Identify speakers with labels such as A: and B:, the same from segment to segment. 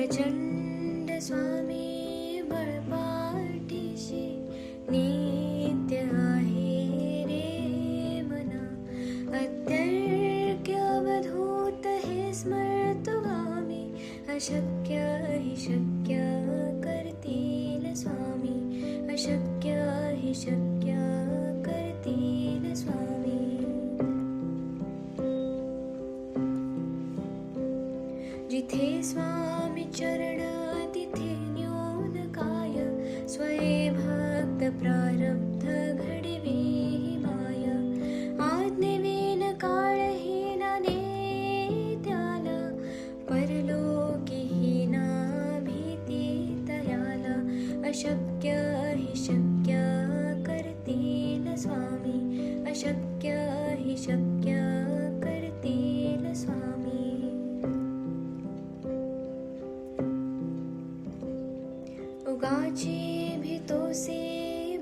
A: प्रचंड स्वामी बळपाठीशी नित्य आहे रे मना. अत्यर्क्य अवधूत हे स्मर्तुगामी, अशक्य हि शक्य करतील स्वामी, अशक्य हि शक्य करतील स्वामी. जिथे स्वामी चरण तिथे न्यून काय, स्वये भक्त प्रारब्ध घडवी माय. आज्ञेविन काळहीना नेत्याला, परलोकीहीना भीती तयाला. अशक्य हि शक्य करतील स्वामी, अशक्य हि शक्य करतील स्वामी. उगाची भीतोसे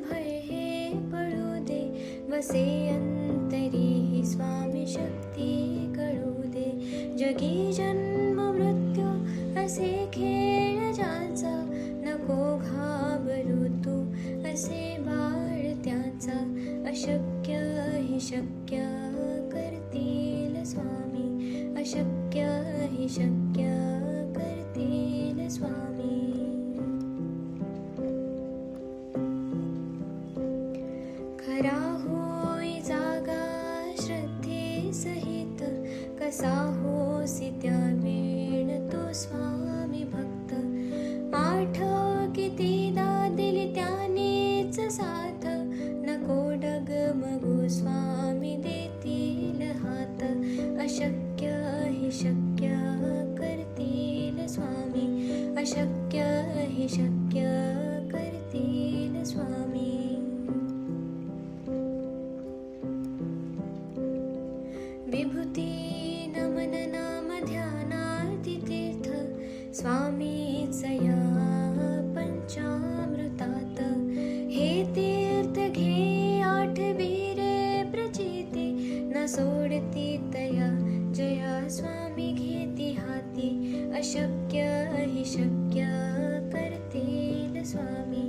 A: भय हे पळू दे, वसे अंतरी ही स्वामी शक्ती कळू दे. जगी जन्म मृत्यू असे खेळ ज्याचा, नको घाबरू तू असे बाळ त्याचा. अशक्य हि शक्य करतील स्वामी, अशक्य हि शक्य करतील स्वामी. खरा होई जागा श्रद्धे सहित, कसा होसी त्या वेळ तो स्वामी भक्त. आठव कितीदा दिली त्यानेच साथ, नको डगमगू स्वामी देतील हात. अशक्य हि शक्य करतील स्वामी, अशक्य हि शक्य करतील स्वामी. विभूती नमन नाम ध्यानार्ती तीर्थ, स्वामीच या पंचामृतात. हे तीर्थ घे आठवीरे प्रचिती, न सोडती तया जया स्वामी घेती हाती. अशक्य हि शक्य करतील स्वामी,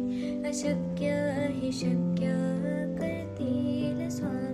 A: अशक्य हि शक्य करतील स्वामी.